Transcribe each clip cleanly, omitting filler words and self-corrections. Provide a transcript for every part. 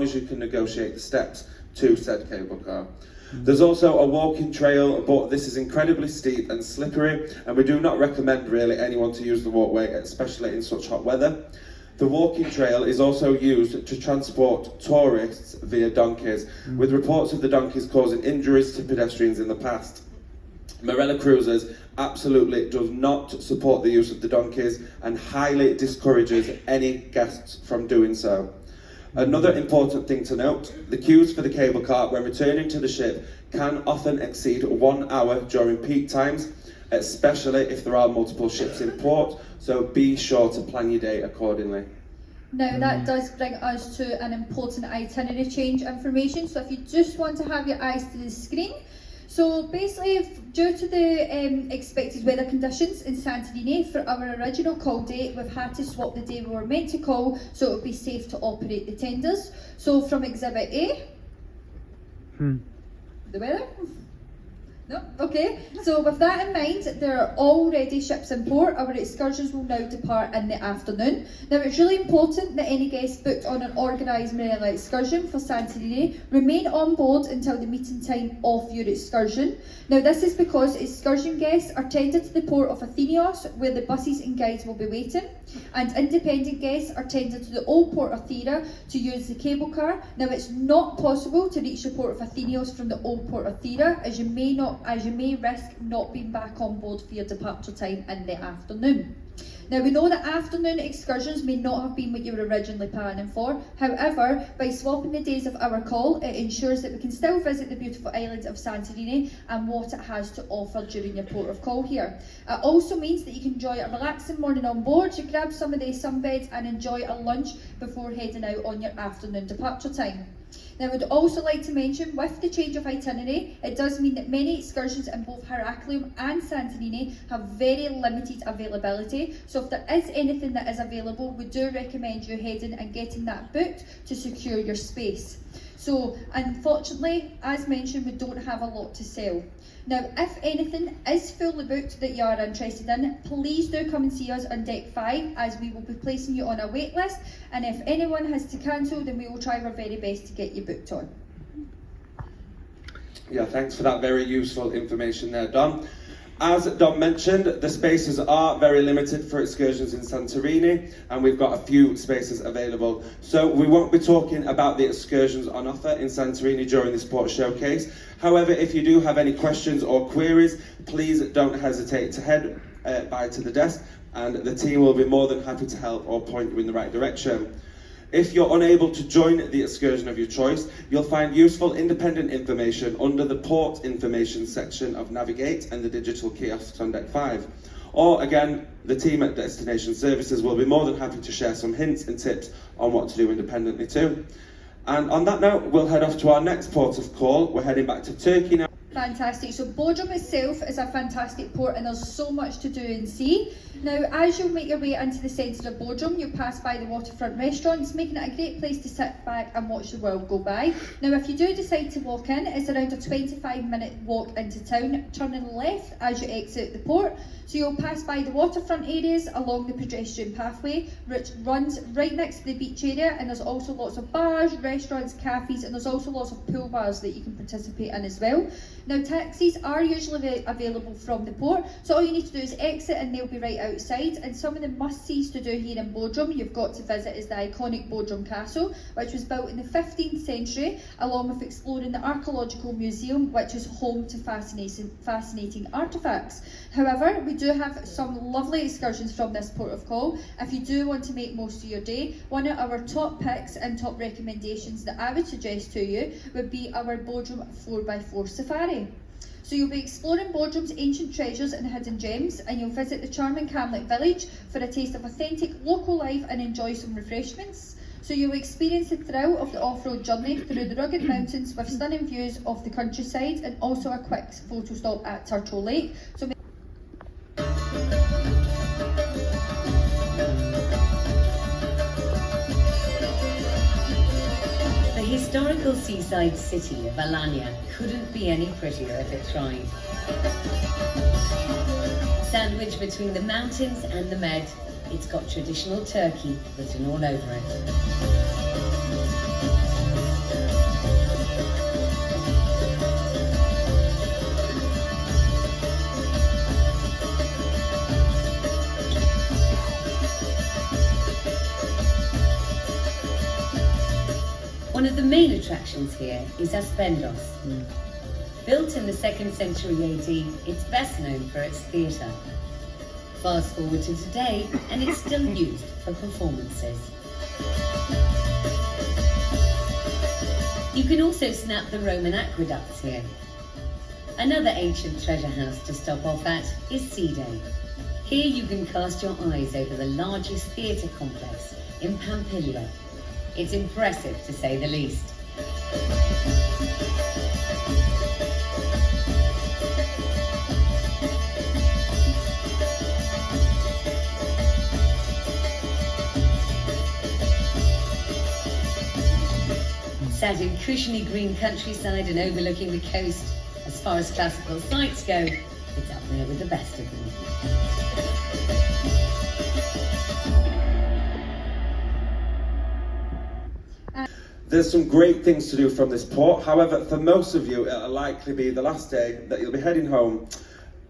as you can negotiate the steps to said cable car. There's also a walking trail, but this is incredibly steep and slippery, and we do not recommend really anyone to use the walkway, especially in such hot weather. The walking trail is also used to transport tourists via donkeys, with reports of the donkeys causing injuries to pedestrians in the past. Marella Cruises absolutely does not support the use of the donkeys and highly discourages any guests from doing so. Another important thing to note, the queues for the cable car when returning to the ship can often exceed 1 hour during peak times, especially if there are multiple ships in port, so be sure to plan your day accordingly. Now that does bring us to an important itinerary change information, so if you just want to have your eyes to the screen. So basically, due to the expected weather conditions in Santorini for our original call date, we've had to swap the day we were meant to call so it would be safe to operate the tenders. So from Exhibit A, the weather? No? Okay. So with that in mind, there are already ships in port. Our excursions will now depart in the afternoon. Now it's really important that any guests booked on an organised Marella excursion for Santorini remain on board until the meeting time of your excursion. Now this is because excursion guests are tended to the port of Athenios, where the buses and guides will be waiting, and independent guests are tended to the old port of Thera to use the cable car. Now it's not possible to reach the port of Athenios from the old port of Thera, as you may risk not being back on board for your departure time in the afternoon. Now we know that afternoon excursions may not have been what you were originally planning for. However, by swapping the days of our call, it ensures that we can still visit the beautiful island of Santorini and what it has to offer during your port of call here. It also means that you can enjoy a relaxing morning on board, you grab some of the sunbeds and enjoy a lunch before heading out on your afternoon departure time. Now I would also like to mention, with the change of itinerary, it does mean that many excursions in both Heraklion and Santorini have very limited availability, so if there is anything that is available, we do recommend you heading and getting that booked to secure your space. So unfortunately, as mentioned, we don't have a lot to sell. Now, if anything is fully booked that you are interested in, please do come and see us on Deck 5, as we will be placing you on a wait list, and if anyone has to cancel, then we will try our very best to get you booked on. Yeah, thanks for that very useful information there, Dom. As Dom mentioned, the spaces are very limited for excursions in Santorini, and we've got a few spaces available. So we won't be talking about the excursions on offer in Santorini during this port showcase. However, if you do have any questions or queries, please don't hesitate to head by to the desk, and the team will be more than happy to help or point you in the right direction. If you're unable to join the excursion of your choice, you'll find useful independent information under the port information section of Navigate and the digital kiosks on Deck 5. Or again, the team at Destination Services will be more than happy to share some hints and tips on what to do independently too. And on that note, we'll head off to our next port of call. We're heading back to Turkey now. Fantastic. So Bodrum itself is a fantastic port, and there's so much to do and see. Now, as you make your way into the centre of Bodrum, you'll pass by the waterfront restaurants, making it a great place to sit back and watch the world go by. Now, if you do decide to walk in, it's around a 25-minute walk into town, turning left as you exit the port. So you'll pass by the waterfront areas along the pedestrian pathway, which runs right next to the beach area, and there's also lots of bars, restaurants, cafes, and there's also lots of pool bars that you can participate in as well. Now, taxis are usually available from the port, so all you need to do is exit and they'll be right outside. And some of the must-sees to do here in Bodrum you've got to visit is the iconic Bodrum Castle, which was built in the 15th century, along with exploring the Archaeological Museum, which is home to fascinating artefacts. However, we do have some lovely excursions from this port of call. If you do want to make most of your day, one of our top picks and top recommendations that I would suggest to you would be our Bodrum 4x4 Safari. So you'll be exploring Bodrum's ancient treasures and hidden gems, and you'll visit the charming Camlet village for a taste of authentic local life and enjoy some refreshments. So you'll experience the thrill of the off-road journey through the rugged mountains with stunning views of the countryside, and also a quick photo stop at Turtle Lake. So the historical seaside city of Alanya couldn't be any prettier if it tried. Sandwiched between the mountains and the Med, it's got traditional Turkey written all over it. One of the main attractions here is Aspendos. Built in the 2nd century AD, it's best known for its theatre. Fast forward to today, and it's still used for performances. You can also snap the Roman aqueducts here. Another ancient treasure house to stop off at is Side. Here you can cast your eyes over the largest theatre complex in Pamphylia. It's impressive to say the least. Sat in cushiony green countryside and overlooking the coast, as far as classical sites go, it's up there with the best of them. There's some great things to do from this port. However, for most of you, it'll likely be the last day that you'll be heading home.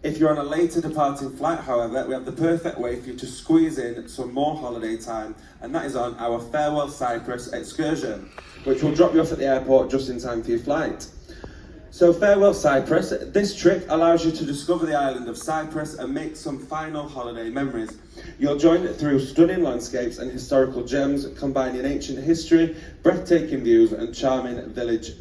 If you're on a later departing flight, however, we have the perfect way for you to squeeze in some more holiday time, and that is on our Farewell Cyprus excursion, which will drop you off at the airport just in time for your flight. So Farewell Cyprus, this trip allows you to discover the island of Cyprus and make some final holiday memories. You'll join it through stunning landscapes and historical gems, combining ancient history, breathtaking views and charming village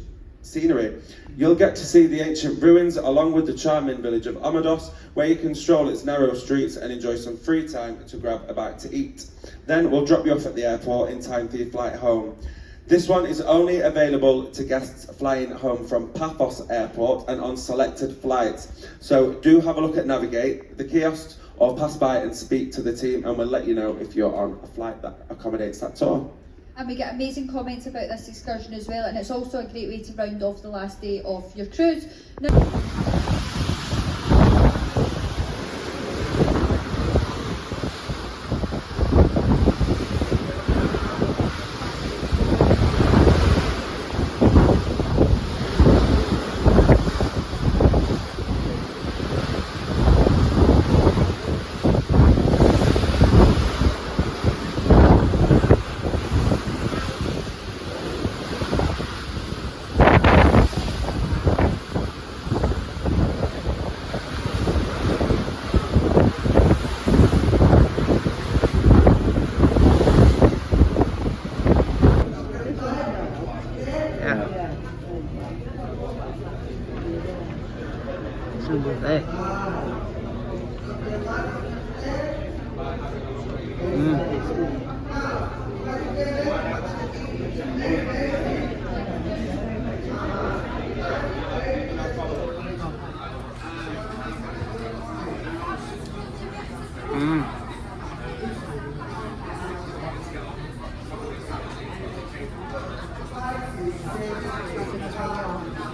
scenery. You'll get to see the ancient ruins along with the charming village of Omodos, where you can stroll its narrow streets and enjoy some free time to grab a bite to eat. Then we'll drop you off at the airport in time for your flight home. This one is only available to guests flying home from Paphos Airport and on selected flights. So do have a look at Navigate, the kiosks, or pass by and speak to the team, and we'll let you know if you're on a flight that accommodates that tour. And we get amazing comments about this excursion as well, and it's also a great way to round off the last day of your cruise.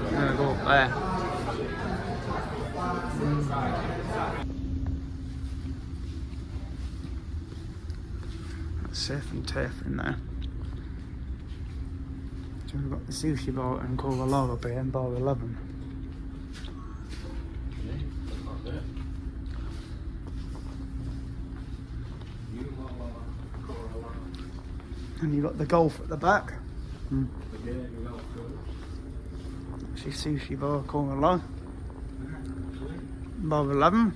I'm gonna go up there. Safe and turf in there. So we've got the sushi bar and Cola Lava Bay in bar 11. And you've got the golf at the back. Actually, sushi bar, Cola Lava. Bar 11.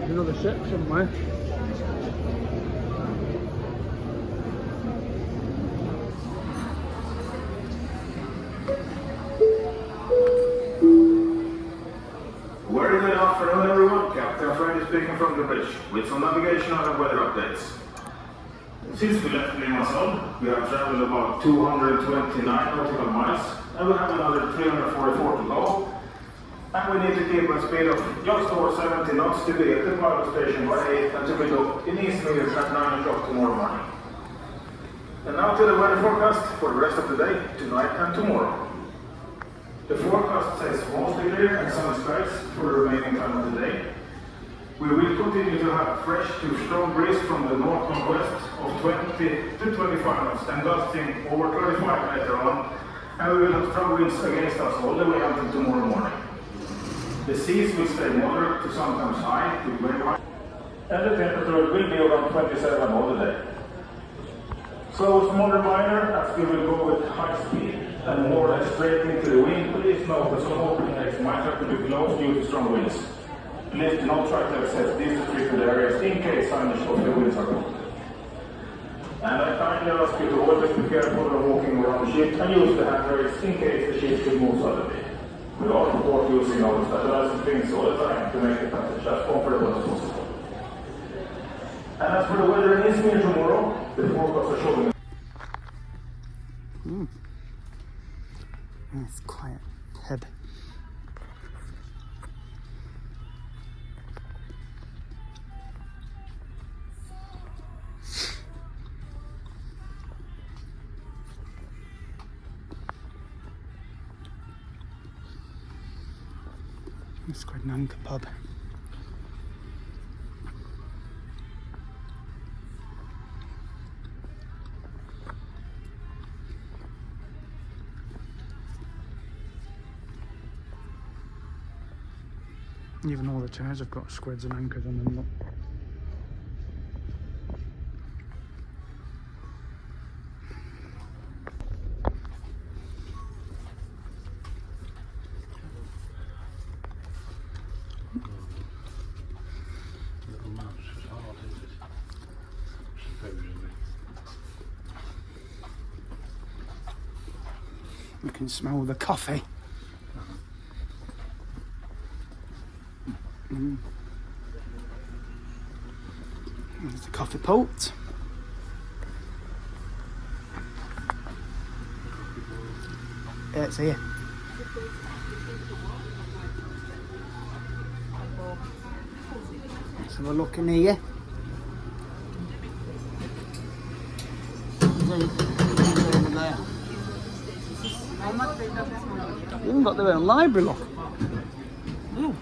Another ship somewhere. Very good afternoon. taken from the bridge with some navigational and weather updates. Since we left Limassol, we have traveled about 229 nautical miles, and we have another 344 to go. And we need to keep a speed of just over 70 knots to be at the pilot station by 8 and to be docked in Izmir at 9 o'clock tomorrow morning. And now to the weather forecast for the rest of the day, tonight and tomorrow. The forecast says mostly clear and sunny skies for the remaining time of the day. We will continue to have fresh to strong breeze from the north-northwest of 20 to 25 knots and gusting over 35 later on, and we will have strong winds against us all the way until tomorrow morning. The seas will stay moderate to sometimes high with very high, and the temperature will be around 27 all the day. So it's more minor as we will go with high speed and more or less straight into the wind. Please note that some opening legs might have to be closed due to strong winds. Please do not try to access these restricted areas in case signage of the winds are gone. And I kindly ask you to always be careful when walking around the ship and use the handrails in case the ship should move suddenly. We all report using our stabilizing things all the time to make the passage as comfortable as possible. And as for the weather in Izmir tomorrow, the forecast are showing. It's quiet. Head. It's quite an kebab. Even all the chairs have got squids and anchors on them. Look. You can smell the coffee. There's the coffee pot. Yeah, it's here. Let's have a look in here. They even got their own library, look. Ooh.